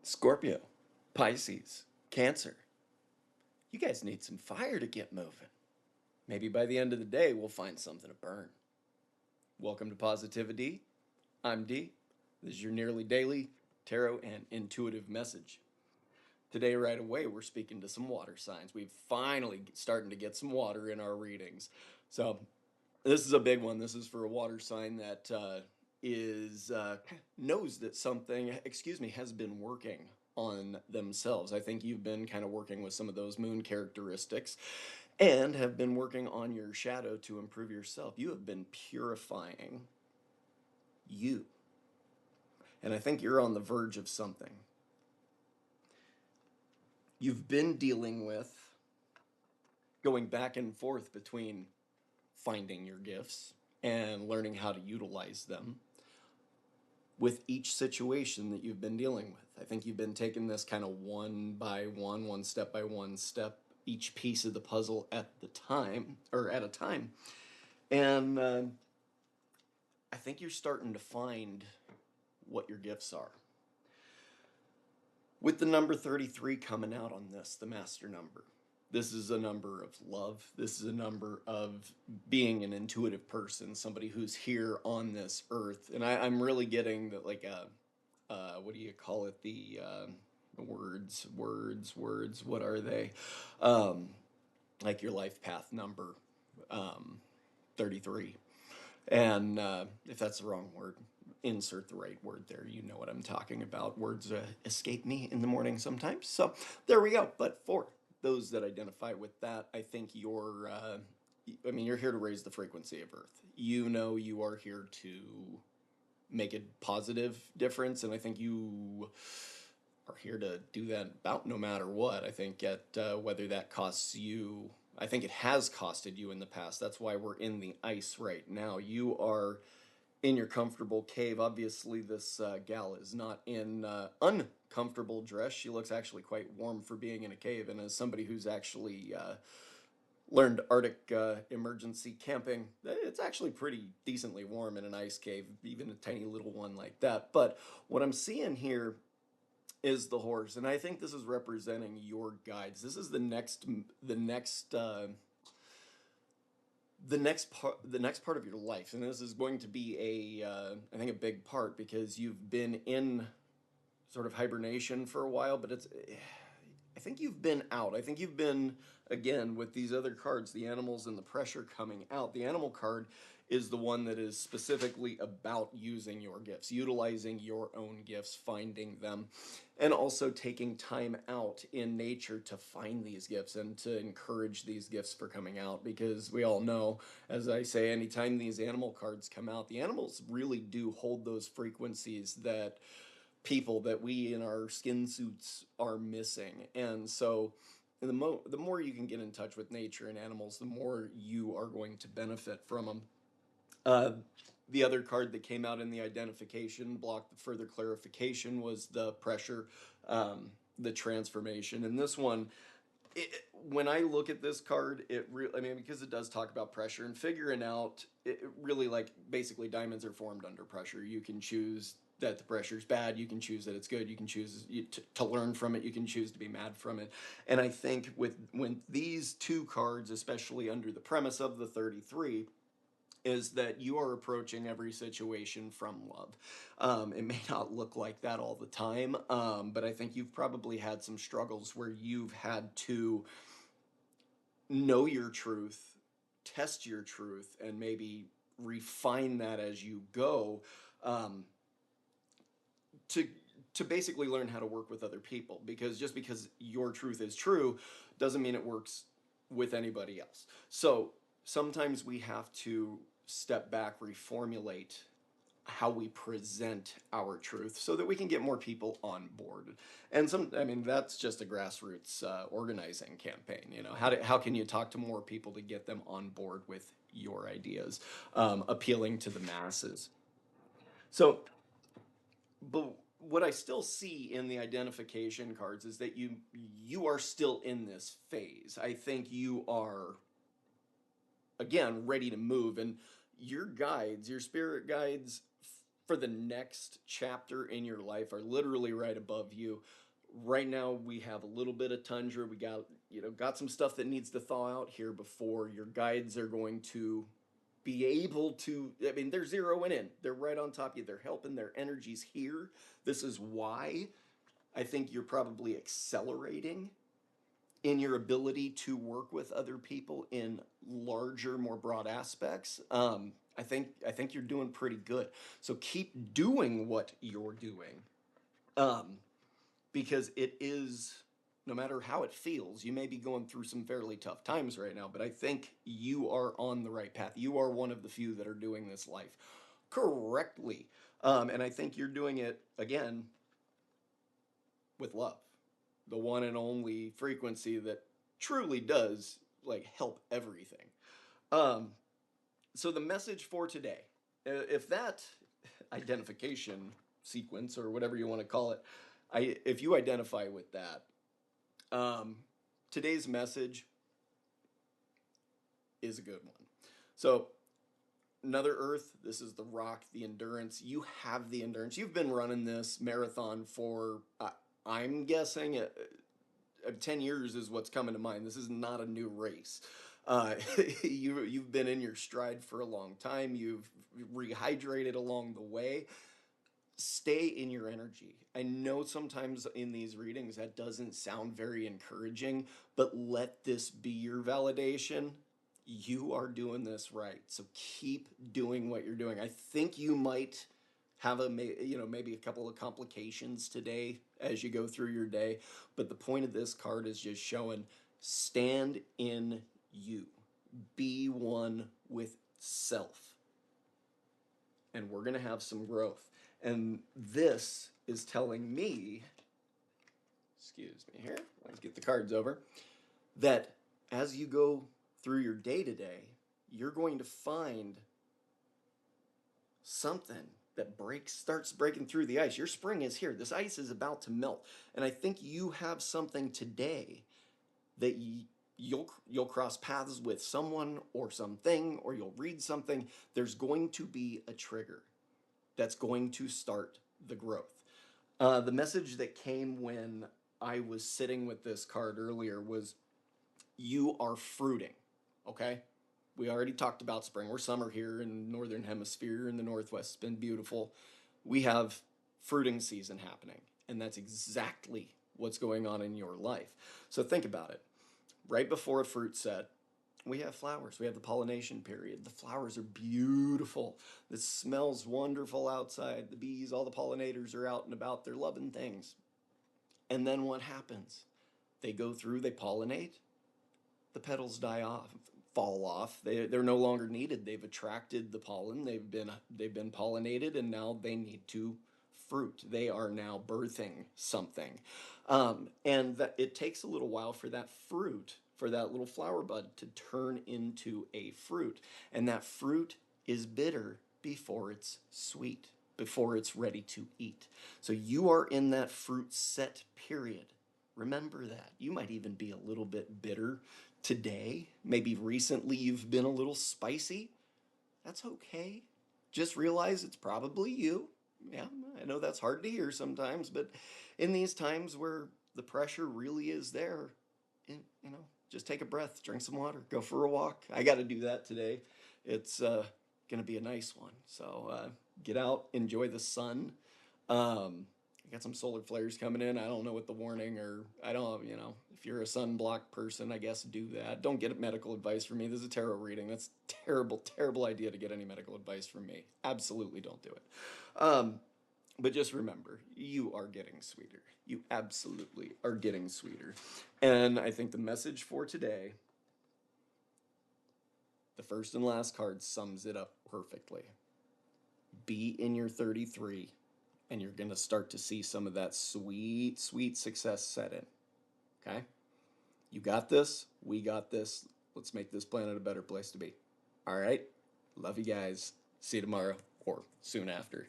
Scorpio, Pisces, Cancer. You guys need some fire to get moving. Maybe by the end of the day, we'll find something to burn. Welcome to Positivity. I'm D. This is your nearly daily tarot and intuitive message. Today, right away, we're speaking to some water signs. We've finally starting to get some water in our readings. So, this is a big one. This is for a water sign that is knows that something, has been working on themselves. I think you've been kind of working with some of those moon characteristics and have been working on your shadow to improve yourself. You have been purifying you. And I think you're on the verge of something. You've been dealing with going back and forth between finding your gifts and learning how to utilize them with each situation that you've been dealing with. I think you've been taking this kind of one by one step by one step, each piece of the puzzle at the time, or at a time. And I think you're starting to find what your gifts are. With the number 33 coming out on this, the master number, this is a number of love. This is a number of being an intuitive person, somebody who's here on this earth. And I'm really getting that, like, what do you call it? The words. What are they? Um, like your life path number, 33. And if that's the wrong word, insert the right word there. You know what I'm talking about. Words escape me in the morning sometimes. So there we go. But for those that identify with that, I think you're here to raise the frequency of Earth. You know, you are here to make a positive difference, and I think you are here to do that about no matter what. I think whether that costs you, I think it has costed you in the past. That's why we're in the ice right now. You are in your comfortable cave. Obviously, this gal is not in uncomfortable dress. She looks actually quite warm for being in a cave. And as somebody who's actually learned Arctic emergency camping, it's actually pretty decently warm in an ice cave, even a tiny little one like that. But what I'm seeing here is the horse, and I think this is representing your guides. This is the next part of your life, and this is going to be I think a big part, because you've been in sort of hibernation for a while, but I think you've been out. I think you've been, again, with these other cards, the animals and the pressure coming out. The animal card is the one that is specifically about using your gifts, utilizing your own gifts, finding them, and also taking time out in nature to find these gifts and to encourage these gifts for coming out. Because we all know, as I say, anytime these animal cards come out, the animals really do hold those frequencies that people that we in our skin suits are missing. And so the more you can get in touch with nature and animals, the more you are going to benefit from them. Uh, the other card that came out in the identification block, the further clarification, was the pressure, the transformation. And this one, when I look at this card, because it does talk about pressure and figuring out, it really, like, basically diamonds are formed under pressure. You can choose that the pressure is bad. You can choose that it's good. You can choose to learn from it. You can choose to be mad from it. And I think when these two cards, especially under the premise of the 33, is that you are approaching every situation from love. It may not look like that all the time, but I think you've probably had some struggles where you've had to know your truth, test your truth, and maybe refine that as you go, um, to basically learn how to work with other people. Because just because your truth is true doesn't mean it works with anybody else. So sometimes we have to step back, reformulate how we present our truth so that we can get more people on board. And that's just a grassroots organizing campaign. How can you talk to more people to get them on board with your ideas, appealing to the masses? So, but what I still see in the identification cards is that you are still in this phase. I think you are, again, ready to move, and your guides, your spirit guides, for the next chapter in your life are literally right above you. Right now we have a little bit of tundra. We got, got some stuff that needs to thaw out here before your guides are going to be able to. I mean, they're zeroing in. They're right on top of you. They're helping. Their energy's here. This is why I think you're probably accelerating in your ability to work with other people in larger, more broad aspects. I think you're doing pretty good. So keep doing what you're doing, um, because it is, no matter how it feels, you may be going through some fairly tough times right now, but I think you are on the right path. You are one of the few that are doing this life correctly, and I think you're doing it again with love, the one and only frequency that truly does like help everything. Um, so the message for today, if that identification sequence or whatever you want to call it, if you identify with that, today's message is a good one. So another Earth, this is the rock, the endurance. You have the endurance. You've been running this marathon for, I'm guessing, 10 years is what's coming to mind. This is not a new race. You've been in your stride for a long time. You've rehydrated along the way. Stay in your energy. I know sometimes in these readings that doesn't sound very encouraging, but let this be your validation. You are doing this right. So keep doing what you're doing. I think you might have maybe a couple of complications today as you go through your day, but the point of this card is just showing stand in you. Be one with self. And we're going to have some growth. And this is telling me, excuse me here, let's get the cards over, that as you go through your day to day, you're going to find something that starts breaking through the ice. Your spring is here. This ice is about to melt. And I think you have something today that you'll cross paths with someone or something, or you'll read something. There's going to be a trigger that's going to start the growth. The message that came when I was sitting with this card earlier was you are fruiting, okay? We already talked about spring. We're summer here in the northern hemisphere, in the northwest. It's been beautiful. We have fruiting season happening, and that's exactly what's going on in your life. So think about it. Right before a fruit set, we have flowers. We have the pollination period. The flowers are beautiful. It smells wonderful outside. The bees, all the pollinators are out and about. They're loving things. And then what happens? They go through, they pollinate. The petals die off, fall off. They're no longer needed. They've attracted the pollen. They've been pollinated, and now they need to fruit. They are now birthing something. And that it takes a little while for that fruit, for that little flower bud to turn into a fruit. And that fruit is bitter before it's sweet, before it's ready to eat. So you are in that fruit set period. Remember that. You might even be a little bit bitter today. Maybe recently you've been a little spicy. That's okay. Just realize it's probably you. Yeah, I know that's hard to hear sometimes, but in these times where the pressure really is there, just take a breath, drink some water, go for a walk. I got to do that today. It's going to be a nice one. So get out, enjoy the sun. I got some solar flares coming in. I don't know what the warning, or I don't, if you're a sunblock person, I guess do that. Don't get medical advice from me. This is a tarot reading. That's terrible, terrible idea to get any medical advice from me. Absolutely don't do it. But just remember, you are getting sweeter. You absolutely are getting sweeter. And I think the message for today, the first and last card sums it up perfectly. Be in your 33, and you're going to start to see some of that sweet, sweet success set in. Okay? You got this. We got this. Let's make this planet a better place to be. All right? Love you guys. See you tomorrow or soon after.